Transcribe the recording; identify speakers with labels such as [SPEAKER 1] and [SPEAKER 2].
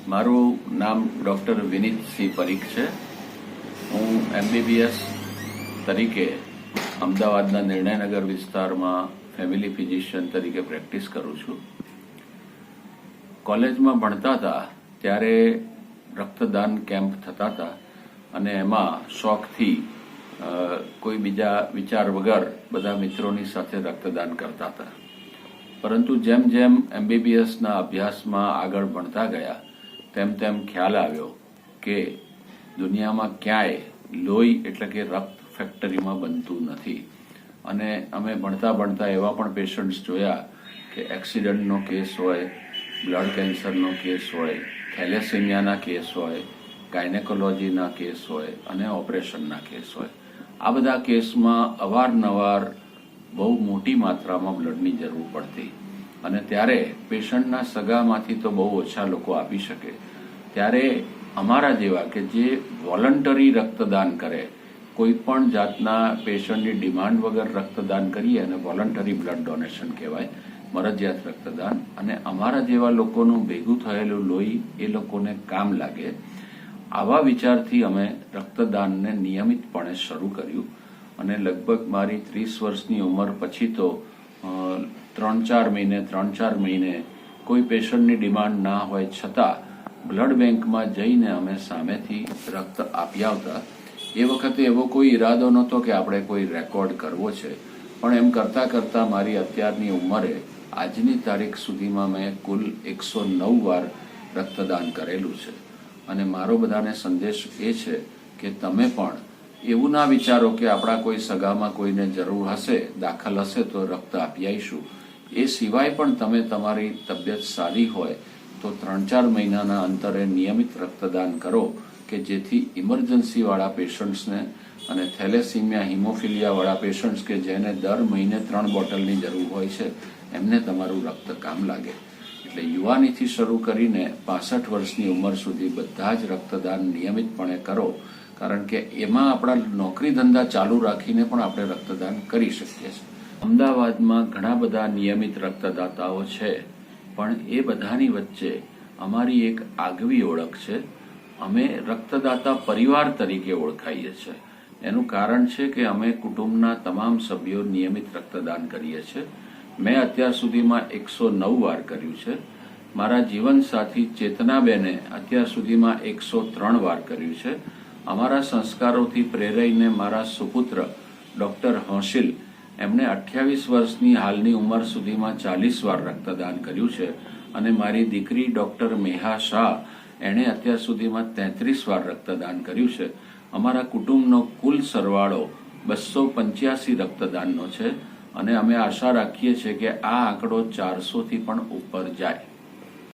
[SPEAKER 1] મારું નામ ડૉક્ટર વિનીત સિંહ પરીખ છે. હું MBBS તરીકે અમદાવાદના નિર્ણયનગર વિસ્તારમાં ફેમિલી ફિઝિશિયન તરીકે પ્રેક્ટિસ કરું છું. કોલેજમાં ભણતા હતા ત્યારે રક્તદાન કેમ્પ થતા હતા અને એમાં શોખથી કોઈ બીજા વિચાર વગર બધા મિત્રોની સાથે રક્તદાન કરતા હતા. પરંતુ જેમ જેમ MBBSના અભ્યાસમાં આગળ ભણતા ગયા તેમ તેમ ખ્યાલ આવ્યો કે દુનિયામાં ક્યાંય લોહી એટલે કે રક્ત ફેક્ટરીમાં બનતું નથી. અને અમે ભણતા ભણતા એવા પણ પેશન્ટ્સ જોયા કે એક્સિડન્ટનો કેસ હોય, બ્લડ કેન્સરનો કેસ હોય, થેલેસેમિયાના કેસ હોય, ગાયનેકોલોજીના કેસ હોય અને ઓપરેશનના કેસ હોય. આ બધા કેસમાં અવારનવાર બહુ મોટી માત્રામાં બ્લડની જરૂર પડતી અને ત્યારે પેશન્ટના સગામાંથી તો બહુ ઓછા લોકો આપી શકે. ત્યારે અમારા જેવા કે જે વોલન્ટરી રક્તદાન કરે, કોઈ પણ જાતના પેશન્ટની ડિમાન્ડ વગર રક્તદાન કરીએ અને વોલન્ટરી બ્લડ ડોનેશન કહેવાય, મરજિયાત રક્તદાન, અને અમારા જેવા લોકોનું ભેગું થયેલું લોહી એ લોકોને કામ લાગે, આવા વિચારથી અમે રક્તદાનને નિયમિતપણે શરૂ કર્યું. અને લગભગ મારી 30 વર્ષની ઉંમર પછી તો 3-4 મહિને કોઈ પેશન્ટની ડિમાન્ડ ના હોય છતાં બ્લડ બેંકમાં જઈને અમે સામેથી રક્ત આપી આવતા. એ વખતે એવો કોઈ ઈરાદો નહોતો કે આપણે કોઈ રેકોર્ડ કરવો છે, પણ એમ કરતાં કરતાં મારી અત્યારની ઉંમરે આજની તારીખ સુધીમાં મેં કુલ 109 વાર રક્તદાન કરેલું છે. અને મારો બધાને સંદેશ એ છે કે તમે પણ એવું ના વિચારો કે આપણા કોઈ સગામાં કોઈને જરૂર હશે, દાખલ હશે તો રક્ત આપી આવીશું. એ સિવાય પણ તમે તમારી તબિયત સારી હોય તો 3-4 મહિનાના અંતરે નિયમિત રક્તદાન કરો કે જેથી ઇમરજન્સીવાળા પેશન્ટ્સને અને થેલેસીમિયા હિમોફિલિયાવાળા પેશન્ટ્સ કે જેને દર મહિને 3 બોટલની જરૂર હોય છે એમને તમારું રક્ત કામ લાગે. એટલે યુવાનીથી શરૂ કરીને 65 વર્ષની ઉંમર સુધી બધા જ રક્તદાન નિયમિતપણે કરો, કારણ કે એમાં આપણા નોકરી ધંધા ચાલુ રાખીને પણ આપણે રક્તદાન કરી શકીએ છીએ. અમદાવાદમાં ઘણા બધા નિયમિત રક્તદાતાઓ છે, પણ એ બધાની વચ્ચે અમારી એક આગવી ઓળખ છે. અમે રક્તદાતા પરિવાર તરીકે ઓળખાઈએ છીએ. એનું કારણ છે કે અમે કુટુંબના તમામ સભ્યો નિયમિત રક્તદાન કરીએ છીએ. મેં અત્યાર સુધીમાં 109 વાર કર્યું છે. મારા જીવનસાથી ચેતનાબેને અત્યાર સુધીમાં 103 વાર કર્યું છે. અમારા સંસ્કારોથી પ્રેરાઈને મારા સુપુત્ર ડૉક્ટર હોશિલ, એમણે 28 વર્ષની હાલની ઉંમર સુધીમાં 40 વાર રક્તદાન કર્યું છે. અને મારી દીકરી ડૉક્ટર મેહા શાહ, એણે અત્યાર સુધીમાં 33 વાર રક્તદાન કર્યું છે. અમારા કુટુંબનો કુલ સરવાળો 285 રક્તદાનનો છે અને અમે આશા રાખીએ છીએ કે આ આંકડો 400થી પણ ઉપર જાય.